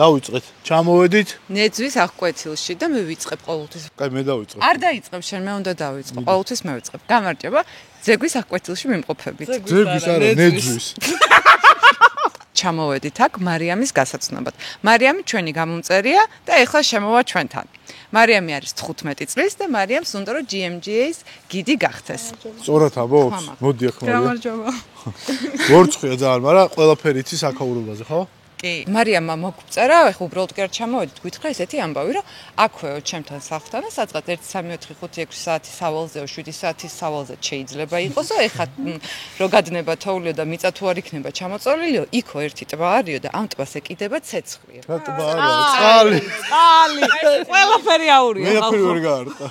დავიწყეთ. ჩამოვედით. ნეძვის აღკვეთილში და მე ვიწყებ ყოველთვის. კაი, მე დავიწყებ. არ დაიწყებ შენ, მე უნდა დავიწყო. ყოველთვის მე ვიწყებ. გამარჯობა. ძეგვის აღკვეთილში მიმყოფებით. ძეგვის არა, ნეძვის. ჩამოვედით აქ მარიამის გასაცნობად. მარიამი ჩვენი გამომწერია და ეხლა შემოვა ჩვენთან. მარიამი არის 15 წლის და მარიამს უნდა რომ GMGA-ის გიდი გახდეს. სწორად ამბობს? მოდი ახლა. გამარჯობა. ვორცხია ძალიან, მაგრამ ყველაფერი იცის აქაურობაზე, ხო? კი, მარიამმა მოგწერა, ეხლა უბრალოდ კი არ ჩამოვედით, გითხრა ესეთი ამბავი, რომ აქვეო ჩემთან სახლთან და სადღაც 1 3 4 5 6 საათის სავალზეო 7 საათის სავალზე შეიძლება იყოსო, ეხლა რო გადნება თოვლიო და მიწა თუ არ იქნება ჩამოწოლილიო, იქო ერთი ტბა არისო და ამ ტბას ეკიდება ცეცხლიო. რა ტბა არის? წყალი. ყველაფერი აურია. მე აფერი ვერ გაარტყა.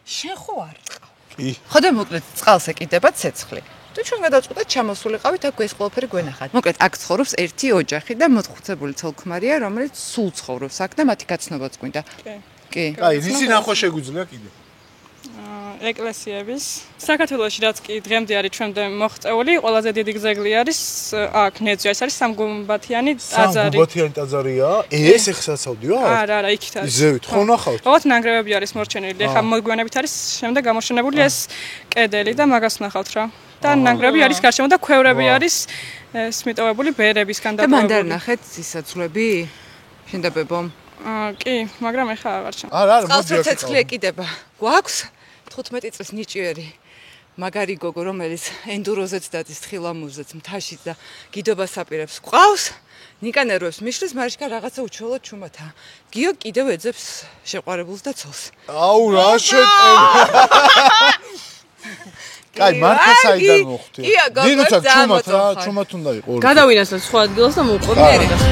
შენ ხო არ ყავ? კი. ხო და მოკლედ წყალს ეკიდება ცეცხლი. თუ ჩვენ გადავწყვეტეთ ჩამოსულიყავით აქ ეს ყველაფერი გვენახათ. მოკლედ აქ ცხოვრობს ერთი ოჯახი და მოხუცებული ცოლ-ქმარია, რომელიც სულ ცხოვრობს აქ და მათი გაცნობაც გვინდა. კი. კაი, ისი ნახვა შეგვიძლია კიდე. ეკლესიების საქართველოში რაც კი დღემდე არის ჩვენამდე მოღწეული, ყველაზე დიდი ძეგლი არის აქ ნეძვი, ეს არის სამგუმბათიანი ტაძარი. სამგუმბათიანი ტაძარია? ეს ეხსაცავდიო? არა, იქით არის. ზევით ხო ნახავთ? ოღონდ ნანგრევები არის მორჩენილი. ეხლა მოგვიანებით არის შემდეგ გამოშენებული ეს კედელი და მაგას ნახავთ რა. და ნანგრევები არის გარშემო და ქვევრები არის მიტოვებული ბერებისგან და მანდ არ ნახეთ ისაცვლები? შენ და ბებომ? კი, მაგრამ ეხლა აღარ ჩან. არა, მოდი წყალს ცეცხლი ეკიდება. გვაქვს 15 წლის ნიჭიერი მაგარი გოგო, რომელიც ენდუროზეც დადის, თხილამურზეც, მთაშიც და გიდობას აპირებს. ყავს ნიკანეროს მიშლის მარიშკა რაღაცა უჩვეულოდ ჩუმათა. გიო კიდევ ეძებს შეყვარებულს და ცოლს. აუ რა შეტევ. კაი, მართლა საიდან მოხდი? დინუცა ჩუმათ რა, ჩუმათ უნდა იყო. გადავინასოთ სხვა ადგილას და მოვყვები ერებას.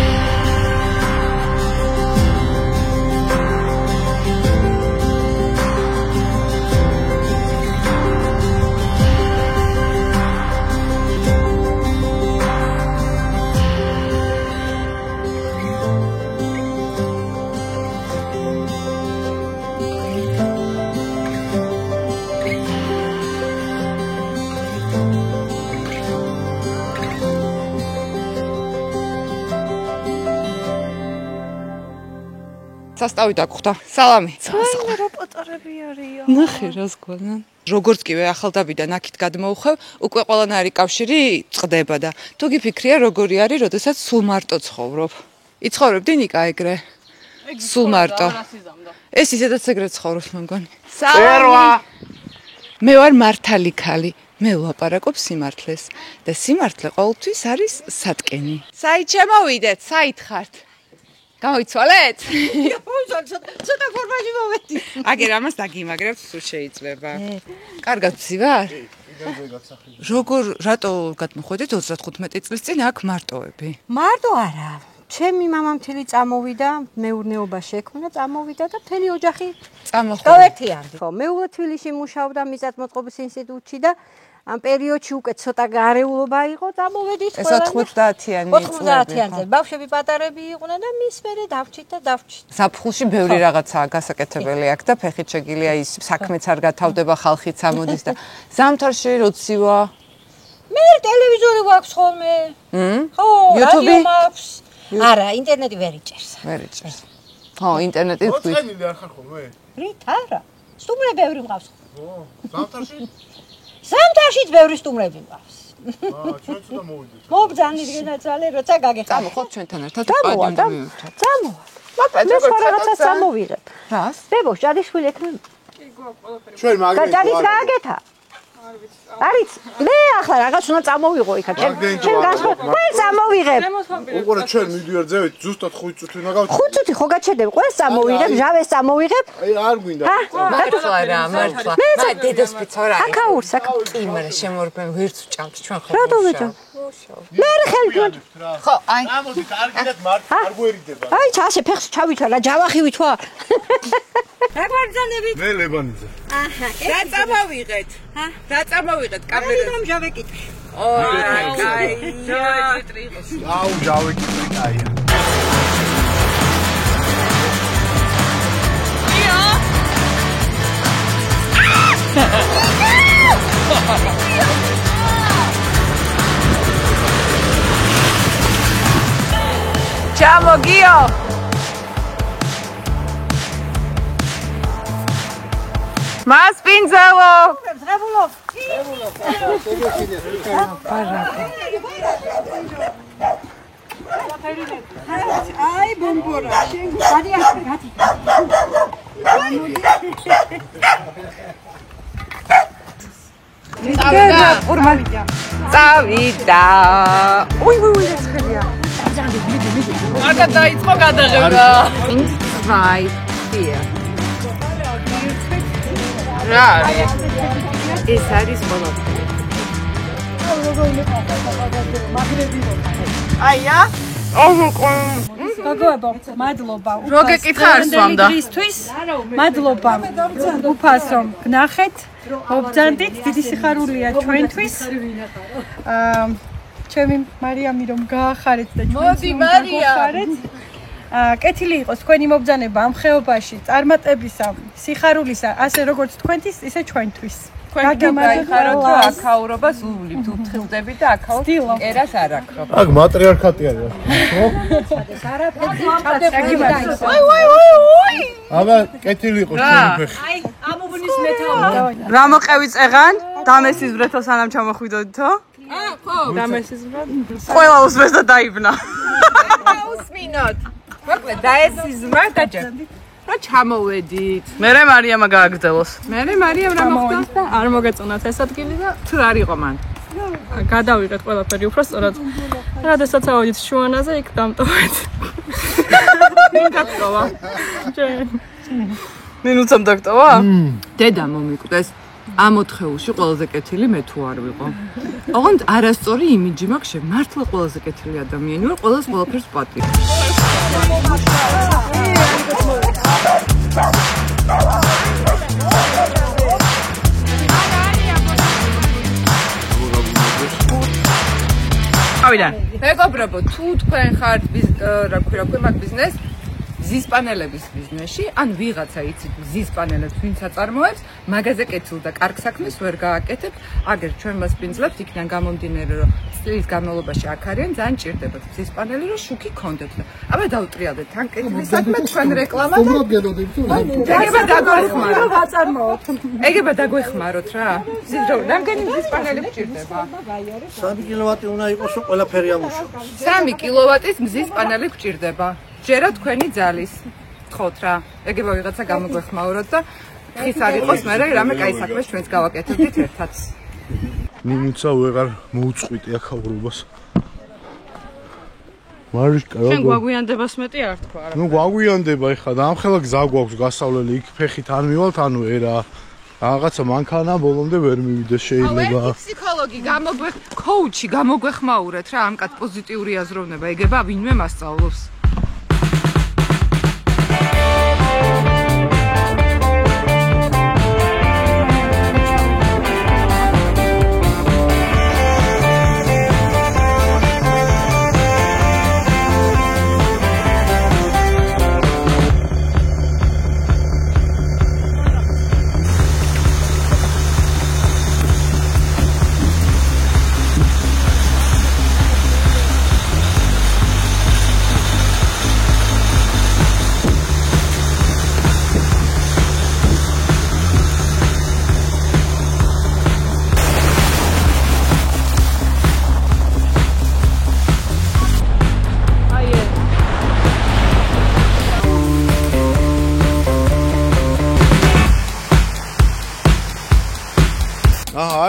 სასტავი დაგხვდა. სალამი. ძალიან რა პატარები არიან. ნახე რას გვანან. როგორც კი ახალდაბიდან აქით გადმოუხევ, უკვე ყველანაირი კავშირი წყდება და თუ გიფიქრია როგორი არის, როდესაც სულ მარტო ცხოვრობ. იცხოვრებდი ნიკა ეგრე? სულ მარტო. ეს ისედაც ეგრე ცხოვრობს მე მგონი. წერვა. მე ვარ მართალი ქალი. მე ვლაპარაკობ სიმართლეს და სიმართლე ყოველთვის არის სატკენი. საით შემოვიდეთ, საით ხართ? გამოიცვალეთ? ცოტა ფორმაში მოვედი. აგერ ამას დაგიმაგრებთ თუ შეიძლება. კარგად ვარ? როგორ რატო გადმოხვედით 35 წლის წინ აქ მარტოები? მარტო არა. ჩემი მამა მთელი წამოვიდა, მეურნეობა შექმნა, წამოვიდა და მთელი ოჯახი გავერთიანდი. ხო, მეუღლე თბილისში მუშაობდა მიწათმოწყობის ინსტიტუტში და ამ პერიოდში უკვე ცოტა გარეულობა იყო, წამოვედით ყველა. ეს 90-იანი წლები. 90-იანზე. ბავშვები პატარები იყვნენ და მის მერე დავჭით და დავჭით. ზაფხულში ბევრი რაღაცაა გასაკეთებელი აქ და ფეხით შეგილია ის საქმეც არ გათავდება, ხალხიც ამოდის და ზამთარში როცივა. მე ტელევიზორი გვაქვს ხოლმე. ხო, რადიო მაქვს. არა, ინტერნეტი ვერ იჭერს. ვერ იჭერს. ხო, ინტერნეტი თქვი. მოწყენილი არ ხარ ხოლმე? რით არა. სტუმრები ბევრი მყავს. ო, ზამთარში? ზამთარშიც ბევრი სტუმრები მყავს. ჩვენ ცოტა მოვიდეთ. მოგძანით გენაცვალე, როცა გაგეხმაროთ. წამოხოთ ჩვენთან ერთად. წამოვა. მაგრამ მე სხვა რაღაცას წამოვიღებ. რას? ბებო, ჯადიშვილი ექნება. კი, გვაქვს ყველაფერი. ჩვენ მაგნეტი. ჯადის გააკეთა. არის მე ახლა რაღაც უნდა წამოვიღო იქა ჩემ განსხვავებით ყველ წამოვიღებ უყურე ჩვენ მიდივარ ძევით ზუსტად 5 წუთი უნდა გავჩი 5 წუთი ხო გაჩერდები ყველ წამოვიღებ ჟავეს წამოვიღებ აი არ გვინდა მართლა რა მართლა მე დედას პიცარა აკაურს კი მაგრამ შემორბენ ვერც ჭამს ჩვენ ხო რატო ვეჭამ მე ხელ ხო აი ამოდი კარგად მართლა არ გვერიდება აი ჩასე ფეხს ჩავითვალ რა ჯავახი ვითვა რა გვარძანებით მე ლებანიძე აჰა რა წამოვიღეთ რა წამოვიღეთ კამერას ამ ჟავე კითხე კაი ჟავე კითხე აუ ჟავე კითხე კაია ჩამო გიო მას პინძელო ზღებულო აი ბომბორა შენ გადი წავიდა უი ცხელია მაგა დაიწყო გადაღება right here რა ეს არის ბოლო აია გოგოებო მადლობა როგეკითხარ სვამდა დღისთვის მადლობა უფასო გნახეთ ობძანდით დიდი სიხარულია ჩვენთვის ჩემი მარიამი რომ გაახარეთ და ჩვენც გაახარეთ კეთილი იყოს თქვენი მობძანება ამ ხეობაში წარმატებისა სიხარულისა ასე როგორც თქვენთვის ისე ჩვენთვის გაგიმარჯვებათ რომ აქაურობას უვლებთ უფრთხილდებით და აქაურ კერას არ აქრობ აქ მატრიარქატი არის ხო აბა კეთილი იყოს თქვენი ფეხი აი ამობნის მეთაური რა მოყევი წეღან დამესის ბრეთო სანამ ჩამოხვიდოდითო ხო დამესის ბრეთ ყველა უსმეს და დაიბნა უსმინოთ მოკლედ დაესის ბრეთ დაჯერ რა ჩამოვედით მე მარიამა გააგრძელოს მე მარიამ რა მოხდა და არ მოგეწონათ ეს ადგილი და თუ არ იყო მან გადავიღეთ ყველაფერი უფრო სწორად როდესაც ავიდით შუანაზე იქ დამტოვეთ მიგატოვა მინუცამ დაგტოვა დედა მომიკვდეს ამ 4 ხეულში ყველაზე კეთილი მე თუ არ ვიყო ოღონდ არასწორი იმიჯი მაქვს მართლა ყველაზე კეთილი ადამიანი ვარ ყველას ყველაფერს პატივი ავიდან მეგობრებო თუ თქვენ ხართ რა ქვია მაგ ბიზნეს ზის პანელების ბიზნესში ან ვიღაცა იცით ზის პანელებს ვინც აწარმოებს მაგაზე კეთილ და კარგ საქმეს ვერ გააკეთებ აგერ ჩვენ მას პინძლებთ იქიდან გამომდინარე რომ წლის განმავლობაში აქ არიან ძალიან ჭირდებათ ზის პანელი რომ შუქი გქონდეთ და აბა დავუტრიალდეთ თან კეთილი საქმე თქვენ რეკლამა და ეგება დაგვეხმაროთ ვაწარმოოთ ეგება დაგვეხმაროთ რა ზის რომ რამდენი ზის პანელი გჭირდება 3 კილოვატი უნდა იყოს რომ ყველაფერი ამუშავოს 3 კილოვატის მზის პანელი გჭირდება ჯერა თქვენი ძალის თხოთ რა ეგება ვიღაცა გამოგვეხმაუროთ და ხის არ იყოს მე რამე კაი საქმეს ჩვენც გავაკეთებდით ერთად ნინუცა ვეღარ მოუწყვიტი აქაურობას მარიშკა შენ გვაგვიანდებას მეტი არ თქვა ნუ გვაგვიანდება ეხლა და ამხელა გზა გვაქვს გასავლელი იქ ფეხით ან მივალთ ანუ ერა რაღაცა მანქანა ბოლომდე ვერ მივიდეს შეიძლება ფსიქოლოგი კოუჩი გამოგვეხმაურეთ რა ამ კაც პოზიტიური აზროვნება ეგება ვინმე მასწავლობს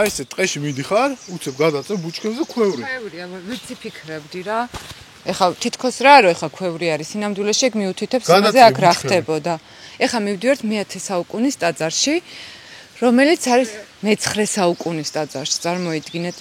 ესე ტყეში მიდიხარ, უცებ გადაწევ ბუჩქებზე ქვევრი. ქვევრია, ვიცი ფიქრებდი რა. ეხლა თითქოს რა რო ეხლა ქვევრი არის, სინამდვილეში ეგ მიუთითებს იმაზე აქ რა ხდებოდა. ეხლა მივდივართ მე-10 საუკუნის ტაძარში, რომელიც არის მე-9 საუკუნის ტაძარში, წარმოიდგინეთ.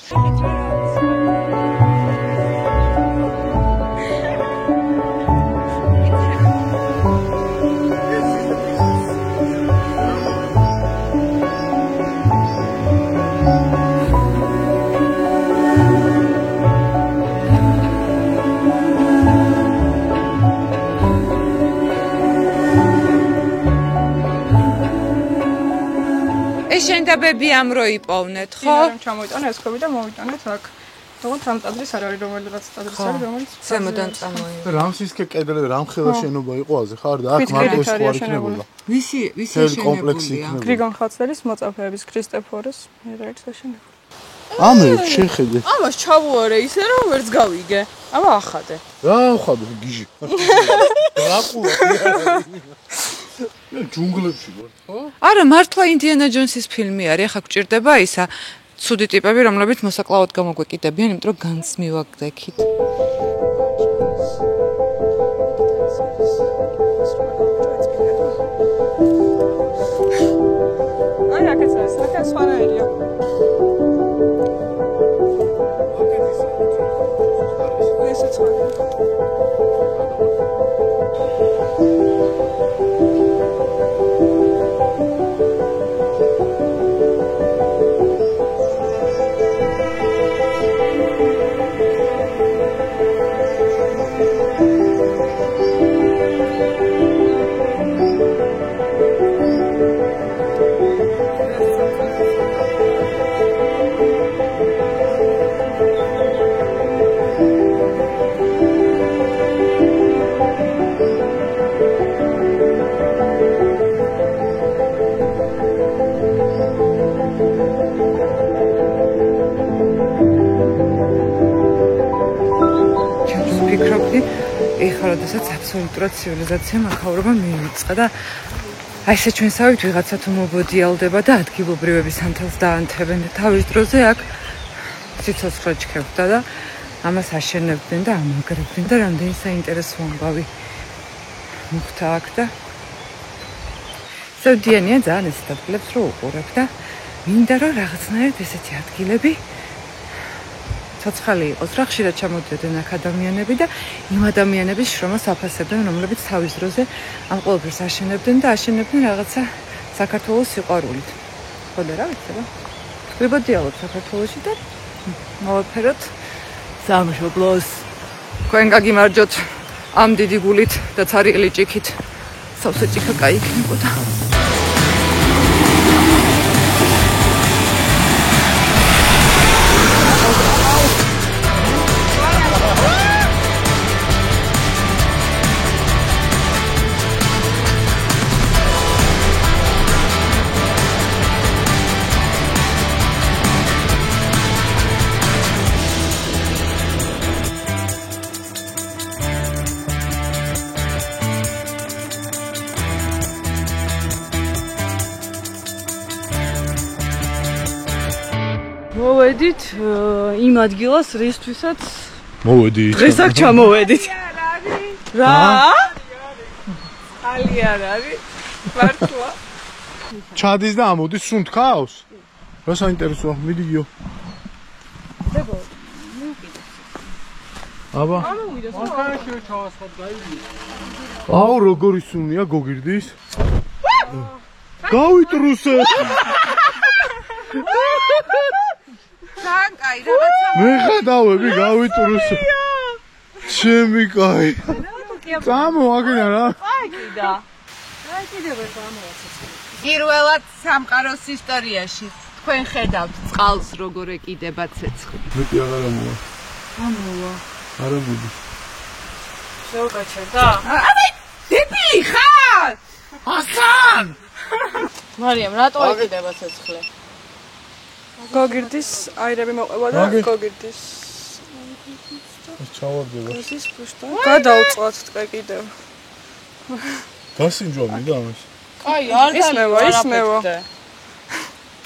შენ და ბები ამ რო იპოვნეთ, ხო? ჩამოიტანე ეს ქვები და მოვიტანეთ აქ. თქო თან ტადრის არ არის რომელიღაც ტადრის არის რომელიც ზემოდან წამოიღო. რამსისკე კედელი რამხელა შენობა იყო აზე ხარ და აქ მარტო ეს ხო არ იქნებოდა. ვისი კომპლექსი შენებულია? იქნებოდა. გრიგონ ხალხელის მოწაფეების ქრისტეფორეს ერთ აშენებდა. ამერებ შეხედე. ამას ჩავუარე ისე რომ ვერც გავიგე. ამა ახადე. რა ხადო გიჟი. რაკულა. ჯუნგლებში ვარ, ხო? არა, მართლა ინდიანა ჯონსის ფილმი არის, ახლა გჭირდება ისა ცუდი ტიპები, რომლებიც მოსაკლავად გამოგვეკიდებიან, იმიტომ რომ განს მივაგდექით. აი, აქაც არის, აქაც სხვანაირია. ესეც სხვანაირია. როდესაც აბსოლუტურად ცივილიზაციამ აქაურობა მიიწყა და აი ესე ჩვენსავით ვიღაცა თუ მობოდიალდება და ადგილობრივები სანთელს დაანთებენ და თავის დროზე აქ სიცოცხლე ჩქებდა და ამას აშენებდნენ და ამაგრებდნენ და რამდენი საინტერესო ამბავი მოხდა აქ და სევდიანია ძალიან ეს ადგილებს რო უყურებ და მინდა რომ რაღაცნაირად ესეთი ადგილები ცოცხალი იყოს რა ხშირად ჩამოდიოდნენ აქ ადამიანები და იმ ადამიანების შრომას აფასებდნენ რომლებიც თავის დროზე ამ ყველაფერს აშენებდნენ და აშენებდნენ რაღაცა საქართველოს სიყვარულით. ხოდა რა ვიცი რა. ვიბოდიალობ საქართველოში და მოვაფეროთ სამშობლოს. თქვენ გაგიმარჯოთ ამ დიდი გულით და ცარიელი ჭიქით. სავსე ჭიქა კაი იქნებოდა. მოვედით იმ ადგილას რისთვისაც მოვედით დღეს აქ ჩამოვედით რა ალი არ არის მართლა ჩადის და ამოდის სუნთ ქაოს რა საინტერესოა მიდიგიო დებო მივკიდე აბა მანქანაში ჩავასხოთ გაიგე აუ როგორი სუნია გოგირდის გავიტრუსე კაი რაღაცა მე ხედავები გავიტრუსე ჩემი კაი წამო აგინა რა აიკიდა რა კიდევ ეს ამოვაცეცხლე პირველად სამყაროს ისტორიაში თქვენ ხედავთ წყალს როგორ ეკიდება ცეცხლი მეტი აღარ ამოვა ამოვა არა მოდი შევკაჩერდა აი დებილი ხარ ასან მარიამ რატო ეკიდება ცეცხლე გოგირდის აირები მოყვება და გოგირდის ჩავარდება ეს ფუშტა გადავწვათ ტყე კიდევ დასინჯვა მინდა ამას კაი არ ისმევა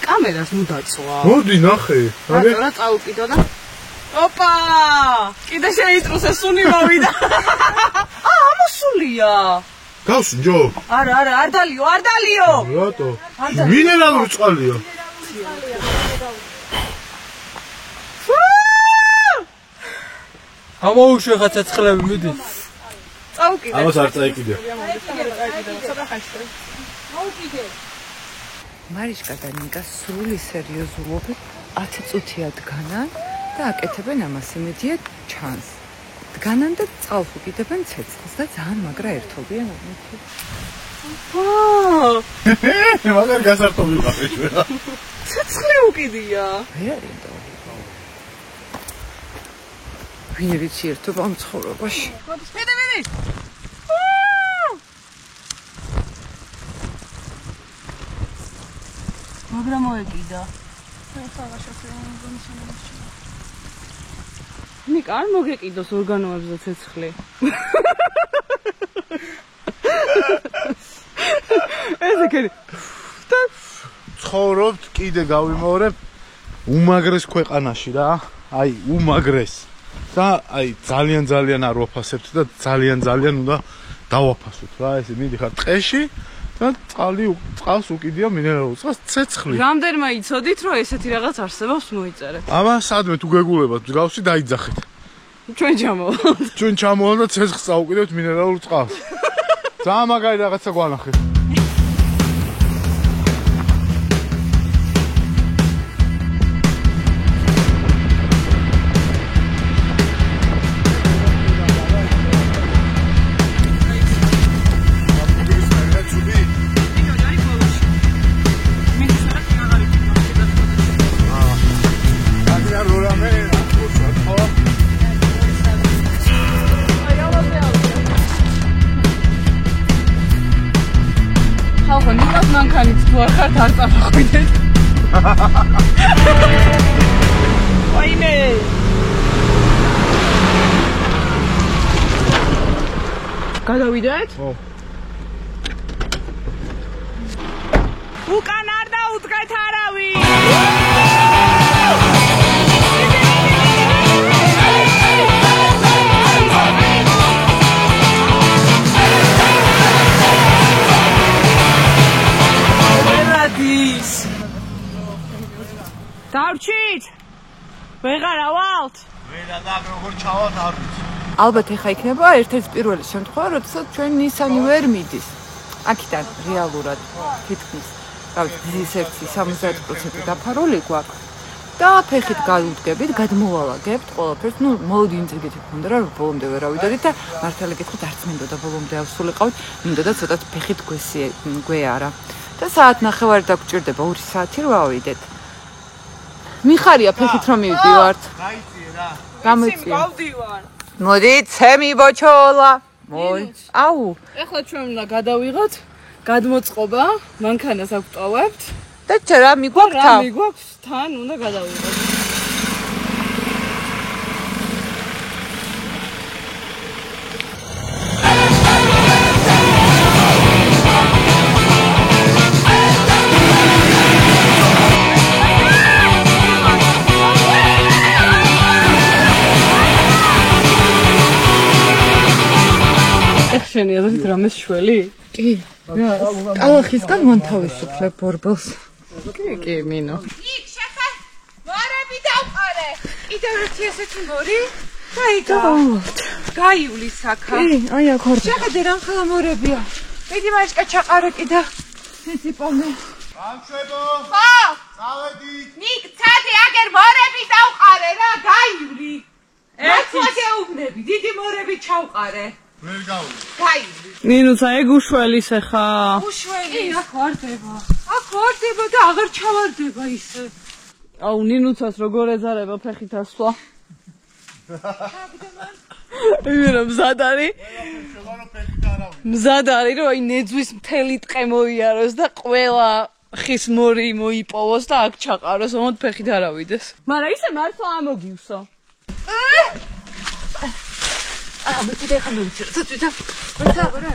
კამერას ნუ დაწვა მოდი ნახე რა წაუკიდო და ოპა კიდე შეიწრუსე სუნი მოვიდა ამოსულია გავსინჯო არა არ დალიო რატო მინერალური წყალია ამოუშვე ხა ცეცხლები მიდი წაუკიდე ამას არ წაიკიდე მარიშკა და ნიკა სრული სერიოზულობით 10 წუთია დგანან და აკეთებენ ამას იმედია ჩანს დგანან და წყალს უკიდებენ ცეცხლს და ძალიან მაგრა ერთობიან მაგარ გასართობი ვარ. ცეცხლი უკიდია. ვერ არის და ვინ ვიცი ერთობა ამ ცხოვრებაში. მაგრამ მოეკიდა. ნიკ არ მოგეკიდოს ორგანოებზე ცეცხლი. ესე კი. ცხოვრობთ კიდე გავიმეორებ უმაგრეს ქვეყანაში რა. აი უმაგრეს. და აი ძალიან არ ვაფასებთ და ძალიან უნდა დავაფასოთ რა. ესე მიდიხარ ტყეში და წყალს უკიდია მინერალურ წყალს ცეცხლი. რამდენმა იცოდით რომ ესეთი რაღაც არსებობს მოიწერეთ. აბა სადმე თუ გეგულებათ მსგავსი დაიძახეთ. ჩვენ ჩამოვალთ. ჩვენ ჩამოვალთ და ცეცხლს წაუკიდევთ მინერალურ წყალს. ძალიან მაგარი რაღაცა გვანახეთ. მანქანით თუ არ ხართ არ წამოხვიდეთ. ვაიმე. გადავიდეთ? ხო. უკან არ დაუდგეთ არავინ. დავჭით? ვეღარ ავალთ? ვერა და როგორ ჩავალთ არ ვიცი. ალბათ ეხა იქნება ერთ-ერთი პირველი შემთხვევა, როდესაც ჩვენ ნისანი ვერ მიდის. აქიდან რეალურად თითქმის, გზის 70% დაფარული გვაქვს. და ფეხით გავუდგებით, გადმოვალაგებთ ყველაფერს. ნუ მოლოდინი ძეგეთი გქონდა რა, ბოლომდე ვერ ავიდოდით და მართალი გითხრათ არც მინდოდა ბოლომდე ავსულიყავით, მინდოდა ცოტა ფეხით გვეარა. და საათ ნახევარი დაგჭირდება 2 საათი რომ ავიდეთ. მიხარია ფეხით რომ მივდივართ. გაიწიე რა. გამოიწია. გავდივარ. მოდი, ცემი ბოჩოლა. აუ, ეხლა ჩვენ უნდა გადავიღოთ გადმოწყობა, მანქანას აგვტოვებთ. და რა მიგვაქვს რა თან? მიგვაქვს თან უნდა გადავიღოთ. შენი აზრით რამეს შველი? კი. ტალახისგან მონთავისუფლებ ბორბელს. კი, მინო. იქ შეხა მორები დავყარე. კიდევ ერთი ესეთი მორი? გაიგო. გაიული საქა. კი, აი აქ ხარ. შეხედე რა ხალ მორებია. მიდი მაშკა ჩაყარე კიდე. ესეთი პოვნე. გამშვებო. ხო. წავედი. ნიკ ცადი აგერ მორები დავყარე რა, გაიული. ერთი შეუბნები, დიდი მორები ჩავყარე. ვერ გავული. გაიული. ნინუცა ეგ უშველის ახლა. უშველი. აქ ვარდება. აქ ვარდება და აღარ ჩავარდება ისე. აუ ნინუცას როგორ ეძარება ფეხით ასვლა. ირა მზად არის. მზად არის რომ აი ნეძვის მთელი ტყე მოიაროს და ყველა ხის მორი მოიპოვოს და აქ ჩაყაროს, ამოდ ფეხით არ ავიდეს. მაგრამ ისე მართლა ამოგივსო. მე კიდე ხარ მივიწერ. ცოტა. რა.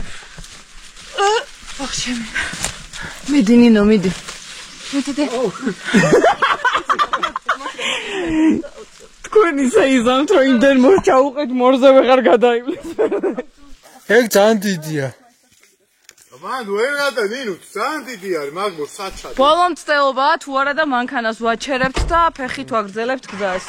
ოხ შემი. მიდი ნინო, მიდი. მეთიდე. თქვენი საიზამთ რომ იმდენ მოჩაუყეთ მორზე ვეღარ გადაივლის. ეგ ძალიან დიდია. მან ვერა და ნინუ ძალიან დიდი არის, მაგმო საჩად. ბოლომ წელობაა თუ არა და მანქანას ვაჩერებთ და ფეხით ვაგრძელებთ გზას.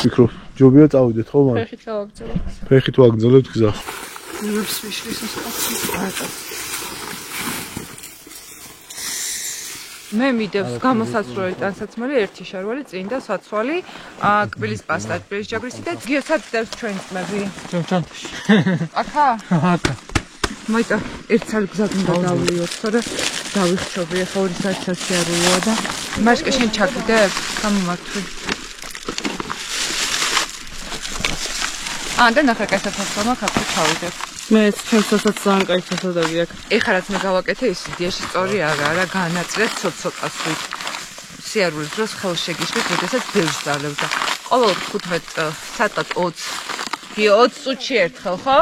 ფიქრობ, ჯობია წავიდეთ ხო მაგრამ? ფეხით გავაგრძელებთ. ფეხით ვაგრძელებთ გზას. ნერვებს ვიშლის ეს კაცი. მე მიდევს გამოსასვლელი ტანსაცმელი ერთი შარვალი წინ და საცვალი კბილის პასტა კბილის ჯაგრისი და გიოსაც დევს ჩვენი წმები ჩანთაში აკა აკა მოიცა ერთ სალი გზად უნდა დავლიოთ თორე დავიხჩობი ახლა 2 საათი საშიარულია და მაშკე შენ ჩაგდებ გამომართვი და ნახე კაცაფასმა ქაფი ჩავიდებ მე ჩემსაც ძალიან კაი შესაძლებელი აქვს ეხლა რაც მე გავაკეთე ის იდეაში სწორი არა განაწილეთ ცოტ-ცოტას ვით სიარულის დროს ხელს შეგიშლით როდესაც ბევრს დალევ და ყოველ 15 საათად 20 წუთში ერთხელ ხო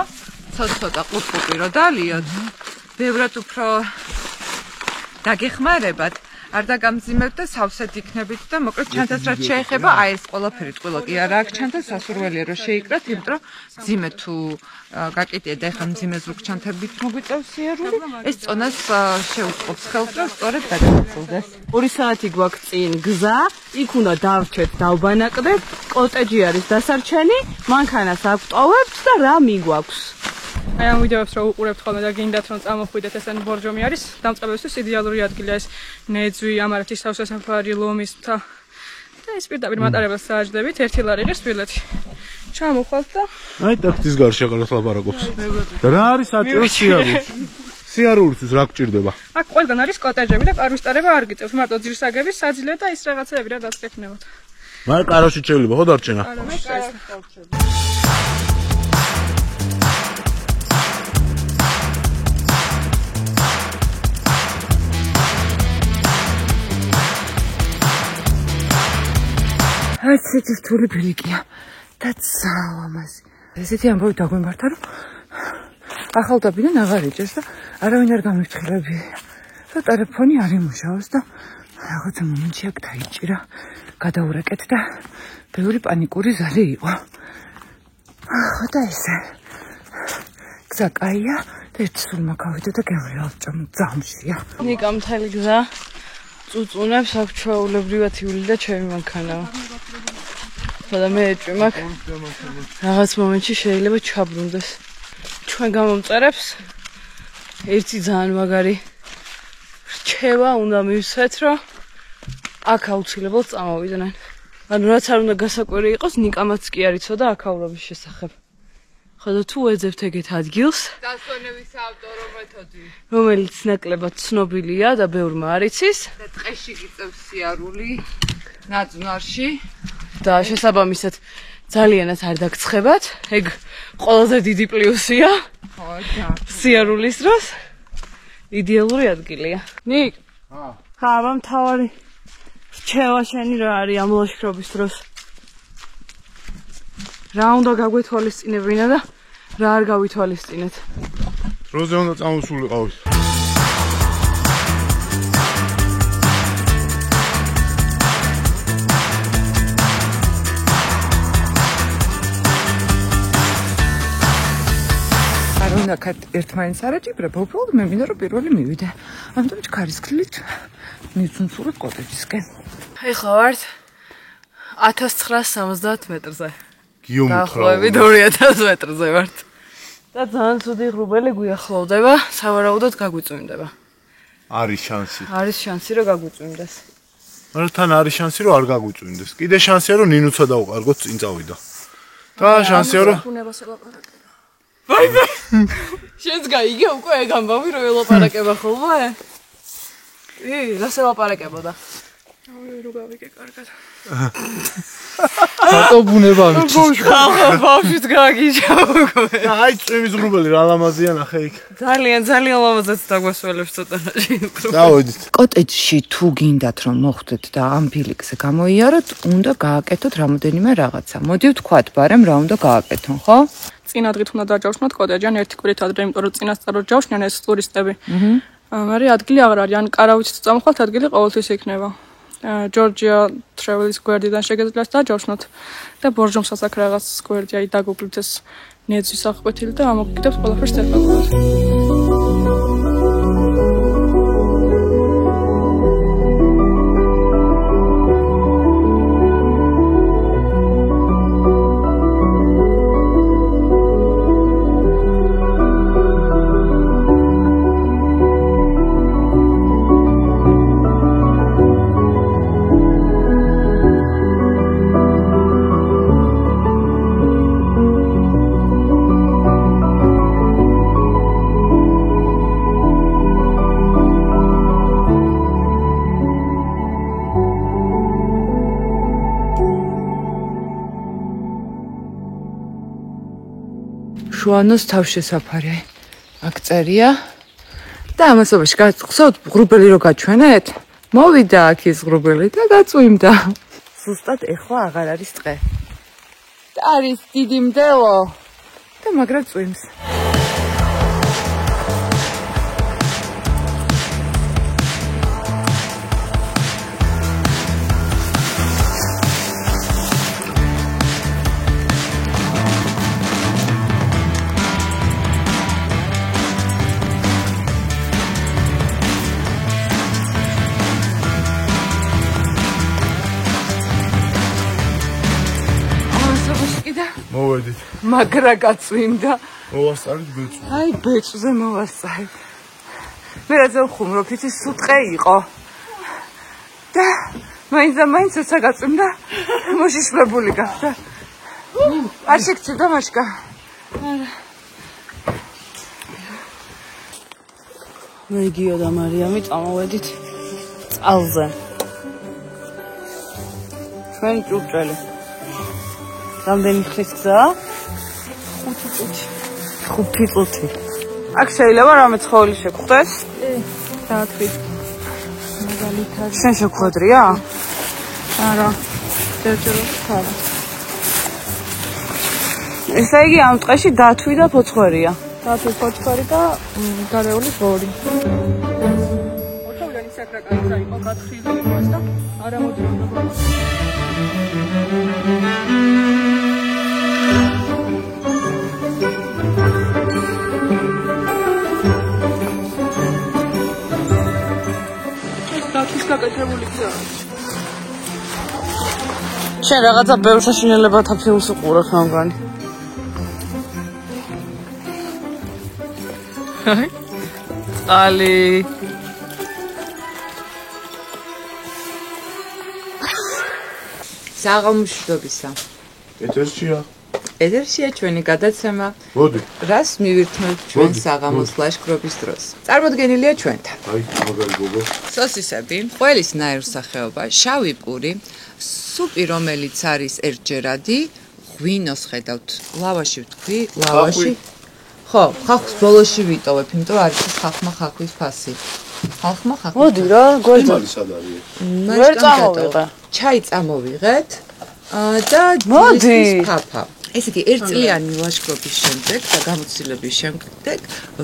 ცოტ-ცოტა ყუპყუპი რო დალიოთ ბევრად უფრო დაგეხმარებათ არ დაგამძიმებთ და სავსედ იქნებით და მოკლედ ჩანთას რაც შეეხება აი ეს ყველაფერი ტყუილო კი არა აქ ჩანთა სასურველია რომ შეიკრათ იმიტომ რომ მძიმე თუ გაკეტია და ეხლა მძიმეს რუქ ჩანთებით მოგვიწევს სიარული ეს წონას შეუწყობს ხელს რომ სწორედ გადაგაწილდეს 2 საათი გვაქვს წინ გზა იქ უნდა დავჩეთ დავბანაკდეთ კოტეჯი არის დასარჩენი მანქანას აგვტოვებთ და რა მიგვაქვს აი ამ ვიდეოებს რო უყურებთ ხოლმე და გინდათ რომ წამოხვიდეთ ესენი ბორჯომი არის დამწყებებისთვის იდეალური ადგილია ეს ნეძვი ამარეთის სავსე საფარი ლომის მთა და ეს პირდაპირ მატარებელს სააჯდებით ერთი ლარი ღირს ბილეთი ჩამოხვალთ და აი ტექსტის გარშე ყალას ლაპარაკობს და რა არის საჭირო სიარულისთვის რა გჭირდება აქ ყველგან არის კოტეჯები და კარვის ტარება არ გიწევს მარტო ძირსაგები საძილე და ის რაღაცეები რა დასკექნებათ მაგრამ კაროში შეიძლება ხო დარჩენა ასეთი რთული ბილიკია და ძალამაზი. ესეთი ამბავი დაგვემართა რომ ახალდაბიდან აღარ იჭერს და არავინ არ გამიფრთხილებია. და ტელეფონი არ იმუშავებს და რაღაცა მომენტში აქ დაიჭირა. გადაურეკეთ და ბევრი პანიკური ზარი იყო. ხო და ესე. გზა კაია და ერთი სულმა გავიდა და გევრიალჭამ ძამშია. ნიკა მთელი გზა წუწუნებს აქ ჩვეულებრივად იული და ჩემი მანქანაა. და მე ეჭვი მაქვს რაღაც მომენტში შეიძლება ჩაბრუნდეს ჩვენ გამომწერებს ერთი ძალიან მაგარი რჩევა უნდა მივცეთ რომ აქ აუცილებლად წამოვიდნენ ანუ რაც არ უნდა გასაკვირი იყოს ნიკამაც კი არ იცოდა აქაურობის შესახებ ხო და თუ ეძებთ ეგეთ ადგილს დასვენების ავტორო მეთოდი რომელიც ნაკლებად ცნობილია და ბევრმა არ იცის და ტყეში გიწევს სიარული ნაძვნარში და შესაბამისად ძალიანაც არ დაგცხებათ. ეგ ყველაზე დიდი პლუსია. ხო, და სიარულის დროს იდეალური ადგილია. ნიკ. ხა, მთავარი რჩევა შენი რა არის ამ ლაშქრობის დროს? რა უნდა გაგვეთვალისწინებინა და რა არ გავითვალისწინეთ? დროზე უნდა წამოსულიყავით. ნაკად ერთმანეთს არაჭირება, უბრალოდ მე მინდა რომ პირველი მივიდე. ამიტომ ქარისქლით მიცუნცურებ კოტეჯისკენ. ეხლა ვართ 1970 მეტრზე. გიომეტრიული 2000 მეტრზე ვართ. და ძალიან ცუდი ღრუბელი გვიახლოვდება, სავარაუდოდ გაგვიწვიმდება. არის შანსი. არის შანსი რომ გაგვიწვიმდეს. მაგრამ თან არის შანსი რომ არ გაგვიწვიმდეს. კიდე შანსია რომ ნინუცა დავყარგოთ წინ წავიდა. და შანსია რომ ვაი შენს გაიგე უკვე ეგ ამბავი რომ ელაპარაკება ხოლმე? რას ელაპარაკებოდა? რო გავიგე კარგად. რატო ბუნება ვიცი? ბავშვით გაგიჟა უკვე. აი წვიმის ღრუბელი რა ლამაზია ნახე იქ. ძალიან ლამაზად დაგვასველებს ცოტანაში. დავიდით. კოტეჯში თუ გინდათ რომ მოხვდეთ და ამ ბილიკზე გამოიაროთ, უნდა გააკეთოთ რამოდენიმე რაღაცა. მოდი ვთქვათ, ბარემ რა უნდა გააკეთონ, ხო? წინა დღით უნდა დაჯავშნოთ კოტეჯი, ან ერთი კვირით ადრე, იმიტომ რომ წინასწარ ჯავშნიან ეს ტურისტები. მაგრამ ადგილი აღარ არის, ან კარავით წამოხვალთ, ადგილი ყოველთვის იქნება. ჯორჯია ტრაველის გვერდიდან შეგეძლოთ დაჯავშნოთ და ბორჯომსაც აქ რაღაც გვერდი აი დაგუგლით ეს ნეძვის აღკვეთილი და ამოგიგდებს ყველაფერს ერთად. შუანოს თავშესაფარი. აქ წერია და ამასობაში გახსოვთ ღრუბელი რო გაჩვენეთ? მოვიდა აქ ის ღრუბელი და გაწვიმდა. ზუსტად ეხლა აღარ არის ტყე. და არის დიდი მდელო და მაგრად წვიმს. მოვედით. მაგრა გაწვიმდა. მოვასწარეთ ბეწვი. აი ბეწვზე მოვასწარი. მე რა ზოხუმრობ, იცი სუტყე იყო. და მაინც როცა გაწვიმდა, მოშიშვლებული გახდა. არ შეგწევდა მაშკა. მე გიო და მარიამი წამოვედით წყალზე. ჩვენ ჭურჭელი. რამდენი ხნის გზა? 5 წუთი. 5 წუთი. აქ შეიძლება რამე ცხოველი შეგხვდეს? დაათვი. მაგალითად, შენ შეგხვედრია? არა. ჯერჯერობით არა. ესე იგი ამ ტყეში დათვი და ფოცხვერია. დაათვი ფოცხვერი და გარეული ბორი. ოთხოვანი საკრაკაიცა იყო გათხილი იყოს და არა მოდიოდა. გაკეთებული გზა. შენ რაღაცა ბევრ საშინელებათა ფილმს უყურებ ამგანი. ალი საღამოშობისა. ეთერშია. ეთერშია ჩვენი გადაცემა. მოდი. რას მივირთმევთ ჩვენ საღამოს ლაშქრობის დროს? წარმოდგენილია ჩვენთან. აი, მაგარი გოგო. სოსისები, ყველისნაირ სახეობა, შავი პური, სუპი, რომელიც არის ერთჯერადი, ღვინოს ხედავთ, ლავაში ვთქვი, ლავაში. ხო, ხახვის ბოლოში ვიტოვებ, იმიტომ რომ არის ის ხახმა ხახვის ფასი. ხახმა ხახვის. მოდი რა, გოიძა. მარი სად არის? ვერ წამოვიღე. ჩაი წამოვიღეთ და მოდი. ფაფა. ესე იგი, ერთწლიანი ლაშქრობის შემდეგ და გამოცდილების შემდეგ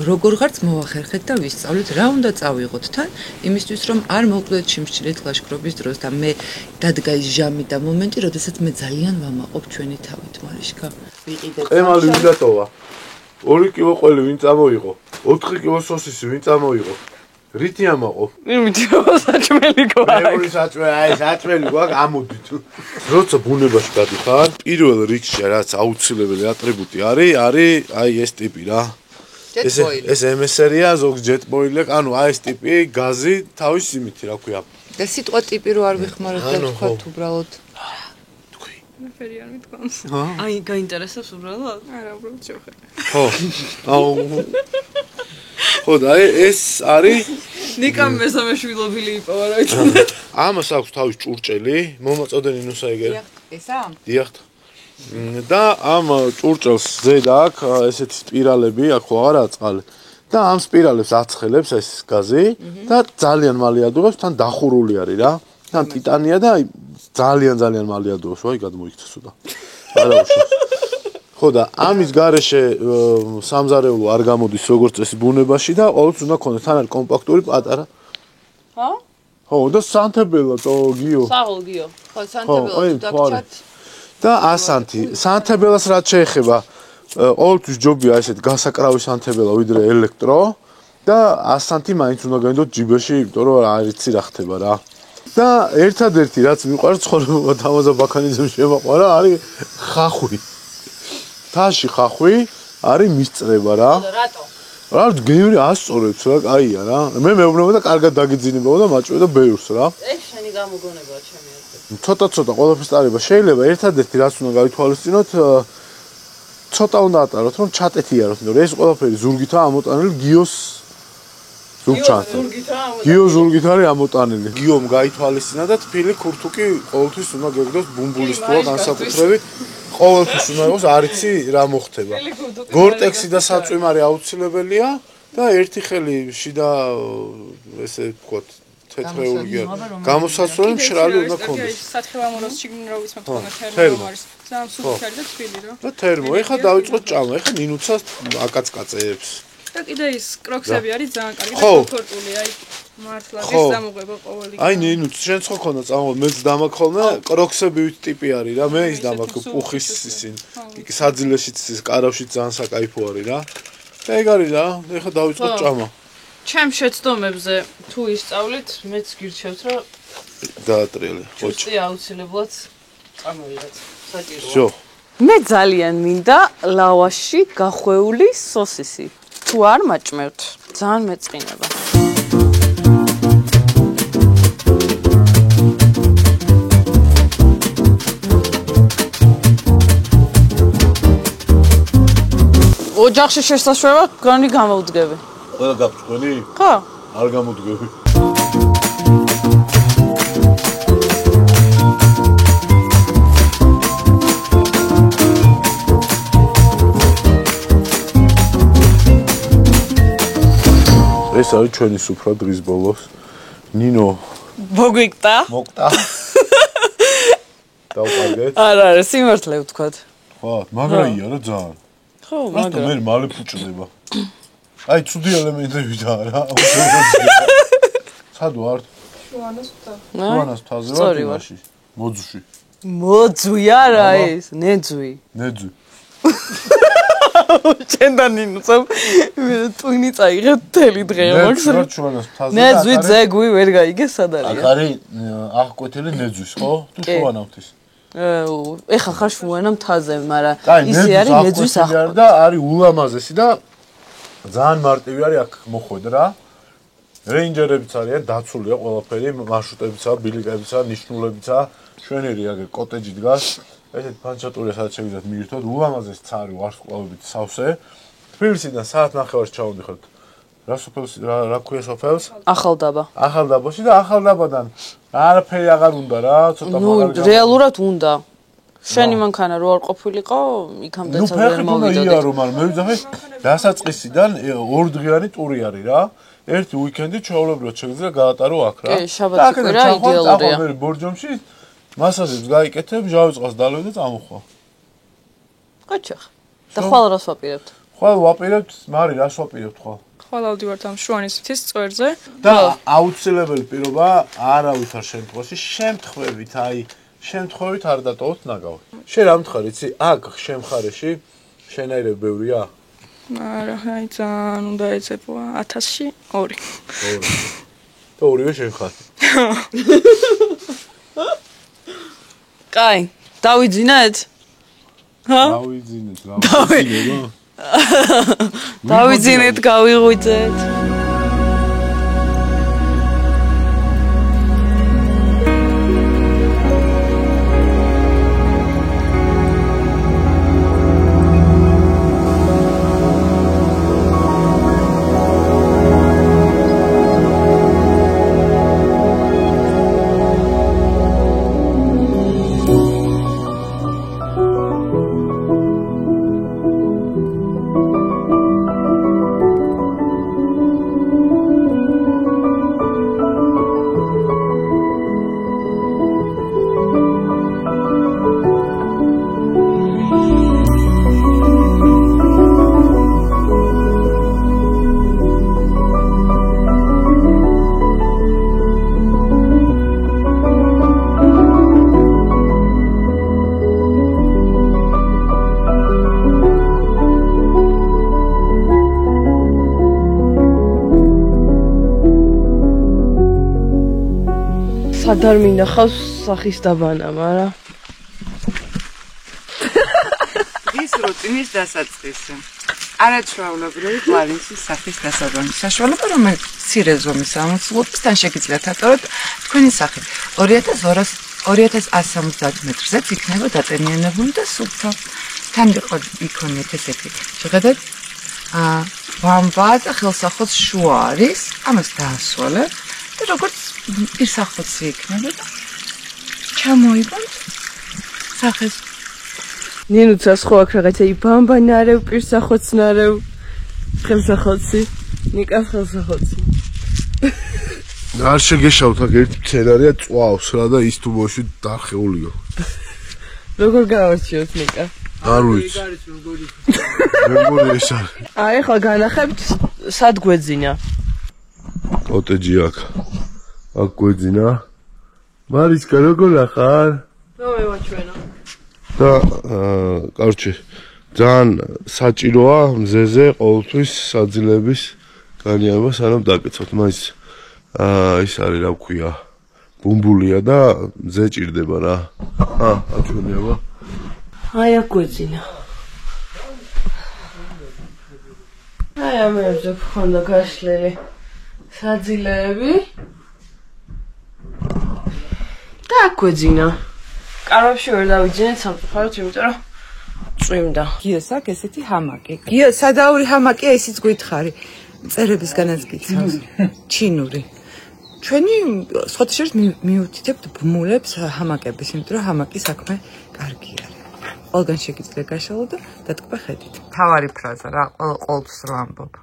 როგორღაც მოვახერხეთ და ვისწავლეთ რა უნდა წავიღოთ თან, იმისთვის რომ არ მოვკლდეთ შიმშილით ლაშქრობის დროს და მე დადგა ის ჟამი და მომენტი, როდესაც მე ძალიან ვამაყობ ჩვენი თავით, მარიშკა. ვიყიდეთ. ყემალი ვიდატოვა. 2 კილო ყველი ვინ წამოიღო? 4 კილო სოსისი ვინ წამოიღო? რითი ამაყო? იმითი საჭმელი გვაქვს. მეური საჭმელი, აი საჭმელი გვაქვს, ამოდით. როცა ბუნებაში გადიხარ, პირველ რიგში რაც აუცილებელი ატრიბუტი არის აი ეს ტიპი რა. ეს MSR-ია, ზოგ ჯეტბოილი, ანუ აი ეს ტიპი, გაზი, თავის იმითი, რა ქვია. და სიტყვა ტიპი რო არ ვიხმაროთ და თქვათ უბრალოდ თქვი. ნაფერი არ მithქვამს. აი, გაინტერესებს უბრალოდ? არა, უბრალოდ შევხედე. ხო. ხო და ეს არის ნიკამ მესამე შვილობილი იპოვა რა იცი. ამას აქვს თავის ჭურჭელი, მომაწოდენი ნუსაიგე. ესა? დიახ. და ამ ჭურჭელს ზედა აქვს ესეთი სპირალები, აქ ხო აღარა წყალი. და ამ სპირალებს აცხელებს ეს გაზი და ძალიან მალე ადუღებს, თან დახურული არის რა. თან ტიტანია და ძალიან მალე ადუღებს, ვაი გადმოიქცა სუდა. არა უშავს. ხო და ამის გარეშე სამზარეულო არ გამოდის როგორც წესი ბუნებაში და ყოველთვის უნდა ქონდეს თან არის კომპაქტური პატარა. ხო? ხო და სანთებელა თო გიო. საღოლ გიო. ხო, სანთებელად დაგჭათ. და ასანთი. სანთებელას რაც შეეხება, ყოველთვის ჯობია ესეთ გასაკრავი სანთებელა ვიდრე ელექტრო და ასანთი მაინც უნდა გაინდოთ ჯიბეში, იმიტომ რომ არ იცი რა ხდება რა. და ერთადერთი რაც მიყვარს ცხოვრება თამაზა ბაქანიზმში შემოყვარა არის ხახვი. თაში ხახვი არის მისწრება რა. რატო? რა გეური ასწორებს რა, კაია რა. მე მეუბნება და კარგად დაგიძინებო და მაჭვედა ბევრს რა. ეს შენი გამოგონებაა ჩემი აზრით. ცოტა ყველაფერს ტარება შეიძლება, ერთადერთი რაც უნდა გავითვალისწინოთ, ცოტა უნდა ატაროთ, რომ ჩატეთიაროთ, იმიტომ რომ ეს ყველაფერი ზურგითაა ამოტანილი გიოს გიო ზურგით არის ამოტანილი. გიომ გაითვალისწინა და თბილი ქურთუკი ყოველთვის უნდა გეგდოს ბუმბულის თუა განსაკუთრებით. ყოველთვის უნდა იყოს არიცი რა მოხდება. გორტექსი და საწვიმარი აუცილებელია და ერთი ხელი შიდა ესე ვთქვათ თეთრეულია. გამოსასვლელი მშრალი უნდა ქონდეს. სათხილამუროს შიგნით მეთქონა თერმო არის. ძალიან სუფთარი და თბილი რა. და თერმო, ეხლა დავიწყოთ ჭამა, ეხლა ნინუცას აკაცკაცებს. და კიდე ის კროქსები არის ძალიან კარგი და კომფორტული, აი მართლა ის დამოღება ყოველი. აი ნინუც შენ ხო ქონდა წამო, მეც დამაქოლნა, კროქსები ვით ტიპი არის რა, მე ის დამაქ პუხის ისინ. იქ საძილეშიც ის კარავშიც ძალიან საკაიფო არის რა. და ეგ არის რა, ეხლა დავიწყოთ ჭამა. ჩემ შეცდომებზე თუ ისწავლით, მეც გირჩევთ რა დაატრიალე. ხოჭი აუცილებლად წამოვიღეთ. შო. მე ძალიან მინდა ლავაში გახვეული სოსისი. თუ არ მაჭმევთ, ძალიან მეწყინება. ოჯახში შესაშვება განი გამოვდგები. ყველა გაგწვენი? ხო. არ გამოვდგები. ეს არის ჩვენი სუფრა დღის ბოლოს. ნინო მოგვიკტა? მოკტა. დავყარდეთ? არა, სიმართლე ვთქვათ. ხო, მაგრაია რა ძალიან. ხო, მაგრამ მე მალე ფუჭდება. აი, ცუდი ელემენტებია რა. სად ვარ? შუანას ვთა. შუანას ვთაზე ვარ იმაში. მოძუში. მოძვი არა ეს, ნეძვი. ნეძვი. ჩენდანინუცამ ტვინი წაიღეთ თელი დღე მაქვს. ნეძვი ძეგვი ვერ გაიგე სად არის? აქ არის აღკვეთილი ნეძვის, ხო? თუ შუანავთის. ეხა ხარ შუანა მთაზე, მაგრამ ისე არის ნეძვის აღკვეთილი და არის ულამაზესი და ძალიან მარტივი არის აქ მოხვედრა. რეინჯერებიც არიან, დაცულია ყველაფერი, მარშრუტებიცაა, ბილიკებიცაა, ნიშნულებიცაა, შვენიერი აგერ კოტეჯი დგას. ესეთ ფანჩატურია სადაც შეგიძლიათ მიირთოთ, ულამაზეს ცარი ვარსკვლავებით სავსე. თბილისიდან საათ ნახევარს ჩავდიხართ. რა სოფელს რა ქვია სოფელს? ახალდაბა. ახალდაბაში და ახალდაბადან არაფერი აღარ უნდა რა, ცოტა მაგარი. ნუ რეალურად უნდა. შენი მანქანა რო არ ყოფილიყო, იქამდე ძალიან მოვიდოდი. ნუ ფეხი მაგრამ მე ვიძახე დასაწყისიდან 2 დღიანი ტური არის რა. ერთი უიკენდი ჩვეულებრივად შეგიძლია გაატარო აქ რა. კი, შაბათი კვირა იდეალურია. მე ბორჯომში მასაჟებს გაიკეთებ, ჟავიწყას დალევ და წამოხვა. კაჩახ. და ხვალ რას ვაპირებთ? ხვალ ვაპირებთ, მარი რას ვაპირებთ ხვალ? ხვალ ავდივართ ამ შუანის მთის წვერზე. და აუცილებელი პირობა არავითარ შემთხვევაში შემთხვევით, აი, შემთხვევით არ დატოვოთ ნაგავი. შენ რა მთხარ, იცი? აქ შემხარეში შენაირები ბევრია? არა, აი ძალიან უნდა ეცეპო 1000-ში 2. და ორივე შემხარ. კაი, დავიძინეთ? ჰა? დავიძინეთ, გავიძინებო. დავიძინეთ, გავიღვიძეთ. სადარ მინახავს სახის დაბანა, მაგრამ ის რუტინის დასაწყისი. არაჩვეულებრივი პლანეთის სახის დასაბამი. საშუალება, რომელიც მცირე ზომის 60-თან შეგიძლიათ ატაროთ თქვენი სახით. 2170 მეტრზეც იქნება დატენიანებული და სუფთა. თან იქონიეთ ესეთი. შეგადეთ ბამბა და ხელსახოც შუა არის, ამას დაასვალებ და როგორც პირსახოცი იქნება და ჩამოიგონთ სახეს. ნინუცას ხო აქ რაღაცა ბამბა ნარეv, პირსახოც ნარეv, ხელსახოცი, ნიკას ხელსახოცი. არ შეგეშავთ აქ ერთი მცენარეა წვავს რა და ის თუ ბოში დარხეულიო. როგორ გავარჩიოთ ნიკა? არ ვიცი. როგორ ეს არის? აი ხა განახებთ სად გვეძინა? კოტეჯი აქ. აქ გვეძინა. მარისკა როგორ ახარ? მოვევაჩვენო. და კარჩი ძალიან საჭიროა მზეზე ყოველთვის საძილების განიება სანამ დაკეცოთ მაინც ის არის რა ვქვია ბუმბულია და მზე ჭირდება რა აჩვენება აი აქ გვეძინა აი ამებზე ხონდა გაშლილი საძილეები და აქ გვეძინა კარვებში ვერ დავიძინეთ სამწუხაროდ იმიტომ რომ წვიმდა გიოს აქვს ესეთი ჰამაკი. გიო, სადაური ჰამაკია, ისიც გითხარი. წერებისგანაც გიცავს. ჩინური. ჩვენი სხვათა შორის მიუთითებთ ბმულებს ჰამაკების, იმიტომ რომ ჰამაკის საქმე კარგი არის. ყველგან შეგიძლია გაშალო და დატკბე ხედით. თავარი ფრაზა რა, ყოველთვის რო ამბობ.